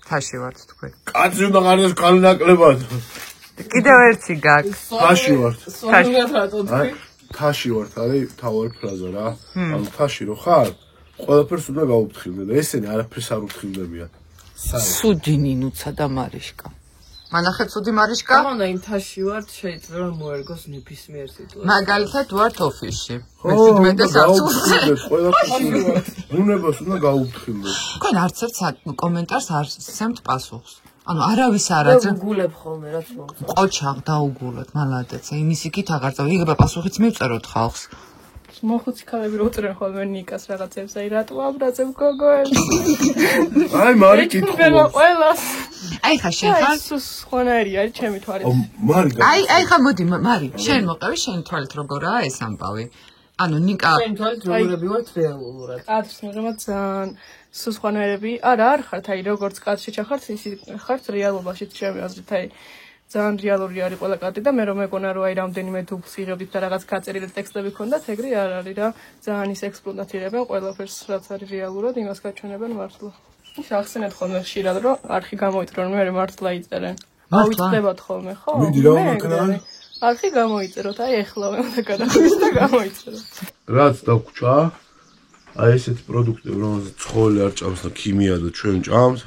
თაში ვართ თქვენ. კაცი უნდა გარდეს კალნაკლებად. კიდევ ერთი გაქვს. თაში ვართ. სულ თაში ვართ არის თავარი ფრაზა რა. ანუ თაში რო ხარ, ყველაფერს უნდა გაუფრთხილდე და ესენი არაფერს არ უფრთხილდებიან. სუდი ნინუცა და მარიშკა. მანახეთ სუდი მარიშკა? ამანა იმ თაში ვართ, შეიძლება მოერგოს ნებისმიერ სიტუაციას. მაგალითად ვართ ოფისში. მე 17 საათს ყველაფერს უნებას უნდა გაუფრთხილდე. თქვენ არც ერთ კომენტარს არ სცემთ პასუხს. ანუ არავის არაძ გულებ ხოლმე რაც მომწონს. ყოჩაღ დაუგულოთ მალადეც. იმის იქით აღარ წავ. იგება პასუხიც მივწეროთ ხალხს. მოხუცი ქალები რო უწრენ ხოლმე ნიკას რაღაცებს, აი რატო აბრაზებ გოგოებს. აი მარი კითხულობს. ყველას. აი ხა შენ ხარ? სხვანაირი არის ჩემი თვალით. მარი აი ხა მოდი მარი, შენ მოყევი შენ თვალით როგორაა ეს ამბავი. ანუ ნიკა შენ თვალით როგორები ვართ რეალურად. კაცს მიღებად ძალიან სხვანაირები არ ხართ, აი როგორც კაცში ჩახართ, ისე ხართ რეალობაშიც ჩემი აზრით, აი ძალიან რეალური არის ყველა კაცი და მე რომ მეგონა რომ აი რამდენიმე დუბლს იღებდით და რაღაც გაწერილი ტექსტები ქონდათ, ეგრე არ არის რა. ძალიან ის ექსპლუატირებენ ყველაფერს, რაც არის რეალურად, იმას გაჩვენებენ მართლა. ის ახსენეთ ხოლმე ხშირად რომ არხი გამოიწერონ, მე მართლა იწერენ. ავიწყდებათ ხოლმე, ხო? მიდი რა უნდა ქნა? არხი გამოიწეროთ, აი ეხლავე უნდა გადახვიდეთ და გამოიწეროთ. რაც დაგვრჩა აი ესეთი პროდუქტები, რომელზეც ცხოველი არ ჭამს და ქიმია და ჩვენ ჭამს,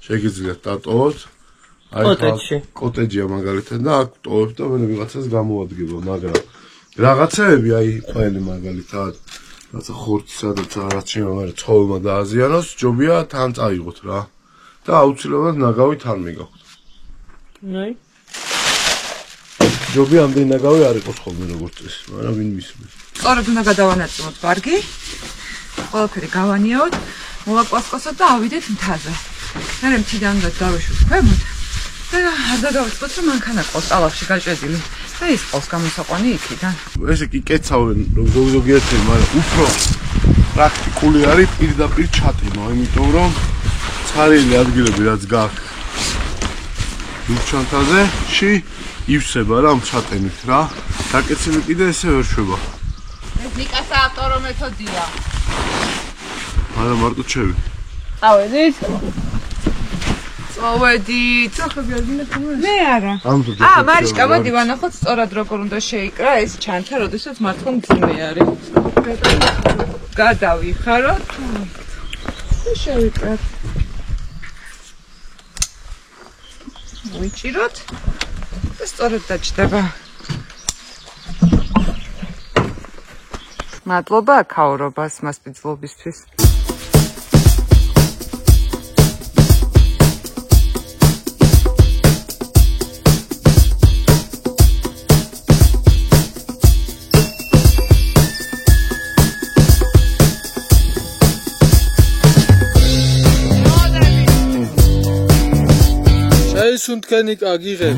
შეგიძლიათ დატოვოთ. კოტეჯია მაგალითად და აქ ტოვებ და მე ვიღაცას გამოადგება, მაგრამ რაღაცეები აი ყველი მაგალითად რაცა ხორცი სადაც რაღაც შემოვარ ცხოველმა დააზიანოს, ჯობია თან წაიღოთ რა და აუცილებლად ნაგავი თან მიგახვთ. ნაი ჯობია ამდენი ნაგავი არ იყოს ხოლმე როგორც ეს, მაგრამ ვინ მისმის. სწორად უნდა გადავანაწილოთ ვარგი. ყველაფერი გავანიაოთ, მოვაკვასკოსოთ და ავიდეთ მთაზე. მე მთიდან უნდა დავეშვით ქვემოთ. და არ დაგავიწყოთ რომ მანქანა ყავს ტალახში გაჭედილი და ის ყავს გამოსაყვანი იქიდან. ესე კი კეცავენ ზოგიერთი, მაგრამ უფრო პრაქტიკული არის პირდაპირ ჩატენო, იმიტომ რომ ცხარელი ადგილები რაც გაქვს ლურჩანთაზე ში ივსება რა ჩატენით რა. დაკეცილი კიდე ესე ვერ შვება. ეს ნიკას ავტორო მეთოდია. არა მარტო ჩევი. წავედით? წავედით. მე არა. მარიშკა მოდი ვანახოთ სწორად როგორ უნდა შეიკრა ეს ჩანთა, როდესაც მართლა მძიმე არის. გადავიხაროთ. შევიკრათ. ვიჭიროთ. და სწორად დაჭდება. მადლობა აქაურობას მასპინძლობისთვის. სუნთქენი კაგიღე.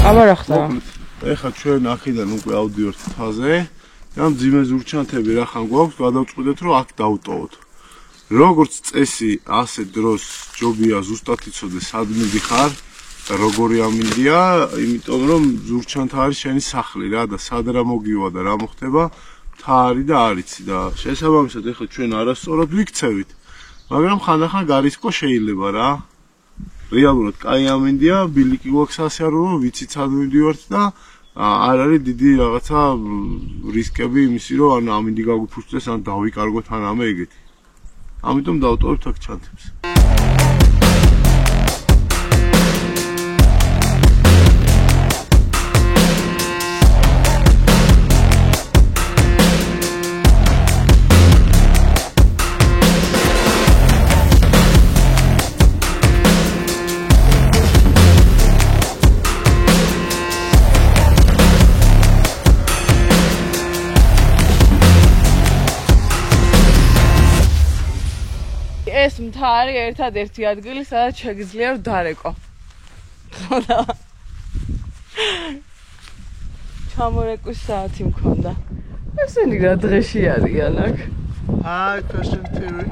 აბა რა ხდება? ეხლა ჩვენ აქედან უკვე ავდივართ მთაზე და მძიმე ზურგჩანთები რახან გვაქვს, გადავწყვიტეთ რომ აქ დავტოვოთ. როგორც წესი, ასე დროს ჯობია ზუსტად იცოდეს სად მიდიხარ და როგორი ამინდია, იმიტომ რომ ზურგჩანთა არის შენი სახლი რა და სად რა მოგივა და რა მოხდება, მთა არის და არიცი და შესაბამისად ეხლა ჩვენ არასწორად ვიქცევით, მაგრამ ხანდახან გარისკო შეიძლება რა. რეალურად კაი ამინდია, ბილიკი გვაქვს ასიარულო, ვიცით სად მივდივართ და არ არის დიდი რაღაცა რისკები იმისი, რომ ან ამინდი გაგვიფუჭდეს, ან დავიკარგოთ, ან ამე ეგეთი. ამიტომ დავტოვებთ აქ ჩანთებს. ეს მთა არის ერთადერთი ადგილი, სადაც შეგიძლია დარეკო. ხოდა ჩამორეკვის საათი მქონდა. ესენი რა დღეში არიან აქ? Hi, Christian Theory.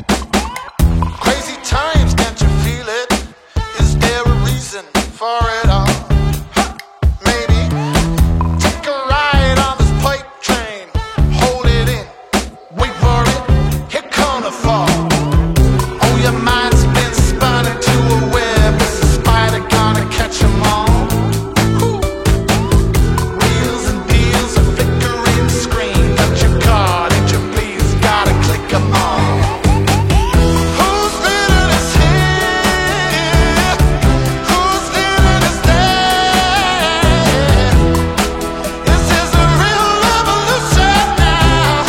Crazy times, can't you feel it? Is there a reason for it all? Maybe take a ride on this pipe train. Hold it in, wait for it. Here come the fall. Your mind's been spun into a web. Is a spider gonna catch 'em all? Wheels and deals, a flickering screen. Got your card, ain't you please? Gotta click 'em all. Who's living is here? Who's living is there? This is a real revolution now.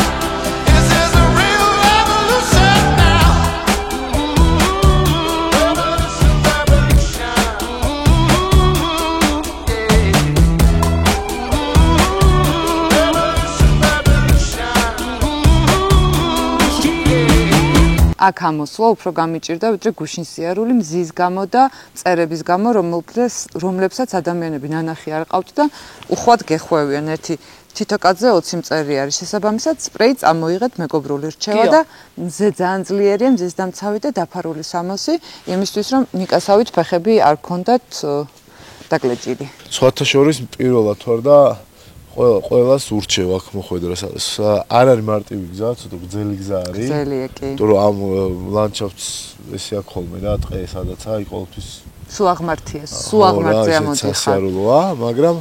This is a real revolution now. აქ ამოსვლა უფრო გამიჭირდა ვიდრე გუშინ სიარული მზის გამო და მწერების გამო, რომლებსაც ადამიანები ნანახი არ ყავთ და უხვად გეხვევიან. ერთი თითოკაძე 20 მწერი არის, შესაბამისად სპრეი წამოიღეთ, მეგობრული რჩევა და მზე ძალიან ძლიერია, მზის დამცავი და დაფარული სამოსი, იმისთვის რომ ნიკასავით ფეხები არ გქონდათ დაგლეჭილი. სხვათა შორის პირველად ვარ და ყველას ურჩევ აქ მოხვედრას. არ არის მარტივი გზა, ცოტა გრძელი გზა არის. გრძელია კი. იმიტომ რომ ამ ლანდშაფტს ესე აქვს ხოლმე რა, ტყე სადაც აი ყოველთვის სულ აღმართია, სულ აღმართზე ამოდიხარ. სასიარულოა, მაგრამ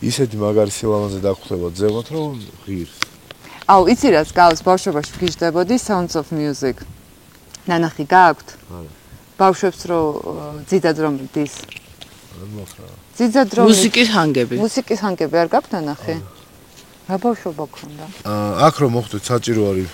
ისეთი მაგარი სილამაზე დაგხვდება ზემოთ, რომ ღირს. აუ, იცი რაც გავს ბავშვობაში ვგიჟდებოდი Sounds of Music. ნანახი გააქვთ? არა. ბავშვებს რო ძიდად რომ დის. ძიძად რომ მუსიკის ჰანგები. მუსიკის ჰანგები არ გაქვთ ნახე? რა ბავშვობა გქონდა? აქ რომ მოხვდით საჭირო არის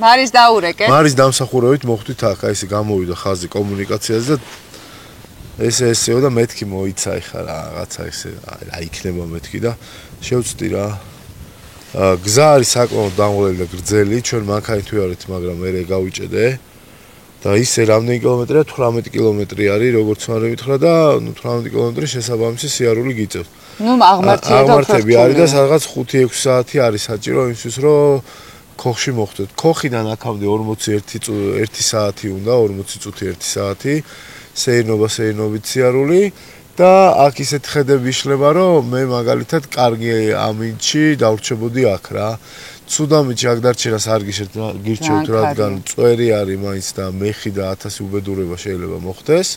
მარის დაურეკეთ. მარის დამსახურებით მოხვდით აქ, აი ესე გამოვიდა ხაზი კომუნიკაციაზე და ესეო და მეთქი მოიცა ეხა რაღაცა ესე რა იქნება მეთქი და შევწდი რა. გზა არის საკმაოდ დამღლელი და გრძელი, ჩვენ მანქანით ვიარეთ, მაგრამ მე გავიჭედე. და ისე რამდენი კილომეტრია? 18 კილომეტრი არის, როგორც მანე მითხრა და 18 კილომეტრი შესაბამისი სიარული გიწევთ. ნუ აღმართები არის და სადღაც 5-6 საათი არის საჭირო იმისთვის, რომ ქოხში მოხვდეთ. ქოხიდან აქამდე 41 საათი უნდა, 40 წუთი 1 საათი, სეირნობით სიარული და აქ ისეთი ხედები იშლება, რომ მე მაგალითად კარგი ამინჩი დავრჩებოდი აქ რა. ცუდამიჩი აქ დარჩენას არ გირჩევთ, რადგან წვერი არის მაინც და მეხი და 1000 უბედურება შეიძლება მოხდეს.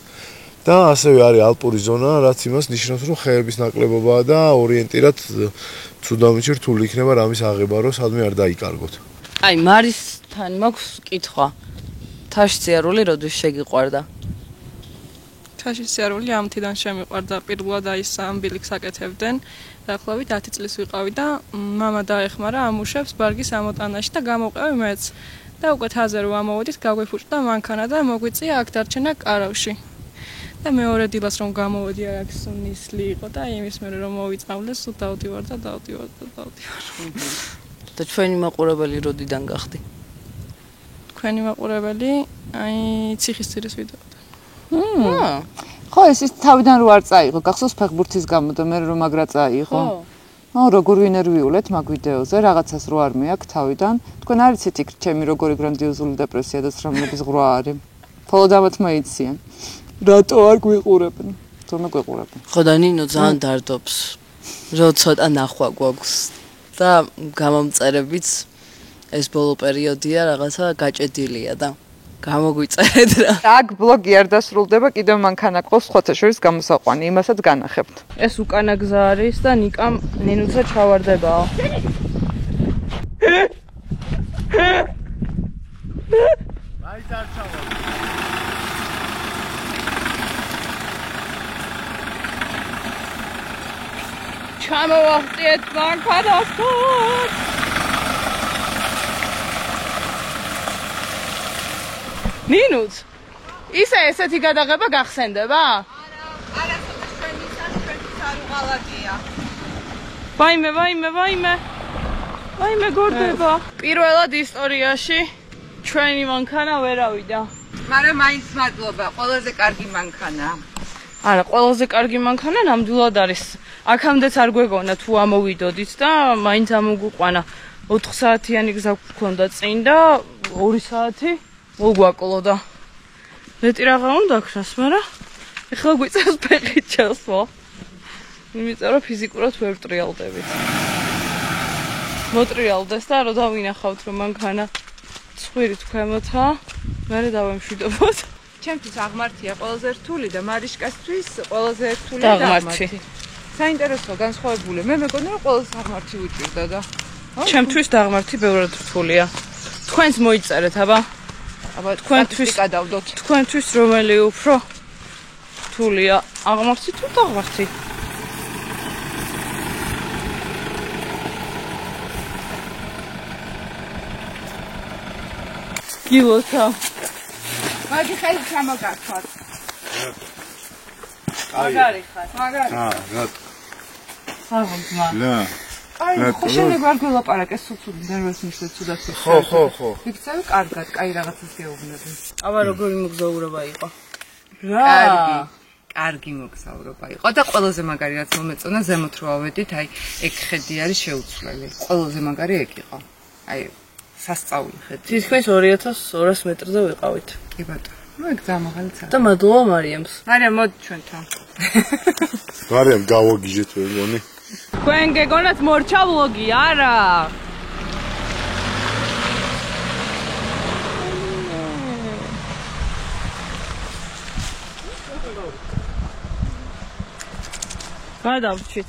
და ასევე არის ალპური ზონა, რაც იმას ნიშნავს, რომ ხეების ნაკლებობაა და ორიენტირად ცუდამიჩი რთული იქნება რამის აღება, რომ სადმე არ დაიკარგოთ. აი, მარისთან მაქვს კითხვა. თაში სიარული როდის შეგიყვარდა? თაში სიარული ამ თიდან შემიყვარდა. პირველად აი სამ ბილიკს აკეთებდნენ. დაახლოებით 10 წლის ვიყავი და მამა დაეხმარა ამუშებს ბარგის ამოტანაში და გამოვყევი მეც. და უკვე თაზე რომ ამოვედით, გაგვიფუჭდა მანქანა და მოგვიწია აქ დარჩენა კარავში. და მეორე დილას რომ გამოვედი აქ ნისლი იყო და იმის მერე რომ მოვიწავლეს, სულ დავდივარ. და ჩვენი მაყურებელი როდიდან გახდი? თქვენი მაყურებელი აი ციხისძირის ვიდეოდან. ხო, ეს ის თავიდან რო არ წაიღო, გახსოვს ფეხბურთის გამო და მე რომ მაგრა წაიღო. როგორ ვინერვიულეთ მაგ ვიდეოზე, რაღაცას რო არ მეაქვს თავიდან. თქვენ არ იცით იქ ჩემი როგორი გრანდიოზული დეპრესია და სრამლების ღრვა არის. მხოლოდ ამათ მეიციან. რატო არ გვიყურებენ? თურმე გვიყურებენ. ხო და ნინო ძალიან დარდობს. რო ცოტა ნახვა გვაქვს და გამომწერებიც ეს ბოლო პერიოდია რაღაცა გაჭედილია და გამოგვიწერეთ რა. აქ ბლოგი არ დასრულდება, კიდევ მანქანა ყავს სხვათა შორის გამოსაყვანი, იმასაც განახებთ. ეს უკანა გზა არის და ნიკამ ნინუცა ჩავარდებაო. მაინც არ ჩავალ. ჩამოვახტიეთ მანქანას. ნინუც ისე ესეთი გადაღება გახსენდება? არა, ცოტა ჩვენ ისარ ჩვენთვის არ უღალატია. ვაიმე გორდება. პირველად ისტორიაში ჩვენი მანქანა ვერ ავიდა. მაგრამ მაინც მადლობა, ყველაზე კარგი მანქანა. არა, ყველაზე კარგი მანქანა ნამდვილად არის. აქამდეც არ გვეგონა თუ ამოვიდოდით და მაინც ამოგვიყვანა. 4 საათიანი გზა გქონდა წინ და 2 საათი მოგვაკლოდა. მეტი რაღა უნდა ქნას, მაგრამ ეხლა გვიწევს ფეხით ჩასვა. იმიტომ რომ ფიზიკურად ვერ ვტრიალდებით. მოტრიალდეს და რო დავინახავთ რომ მანქანა ცხვირით ქვემოთა, მერე დავემშვიდობოთ. ჩემთვის აღმართია ყველაზე რთული და მარიშკასთვის ყველაზე რთული აღმართი. საინტერესო განსხვავებული. მე მეგონა რომ ყველაზე აღმართი უჭირდა და ჩემთვის აღმართი ბევრად რთულია. თქვენს მოიწერეთ, აბა თქვენთვის გადავდოთ. თქვენთვის რომელი უფრო რთულია, აღმართი თუ დაღმართი? გილოთა. მაგი ხელი ჩამოგართვათ. მაგარი ხარ. მაგარი. რა. საღამოა. ლა. აი, ხო შეიძლება არ გველაპარაკეს სუცუდიდან როს მისვე ცუდად. ხო. იქცევი კარგად, კაი რაღაცას გეუბნები. აბა როგორი მოგზაურობა იყო? კარგი მოგზაურობა იყო და ყველაზე მაგარი რაც მომეწონა ზემოთ რო ავედით, აი ეგ ხედი არის შეუცვლელი. ყველაზე მაგარი ეგ იყო. აი სასწაული ხედი. თითქმის 2200 მეტრზე ვიყავით. კი ბატონო. ნუ ეგ დამაღალიც და მადლობა მარიამს. მარიამ მოდი ჩვენთან. მარიამ გავაგიჟეთ ვეგონი. თქვენ გეგონათ მორჩა ვლოგი, არა? გადავჭით.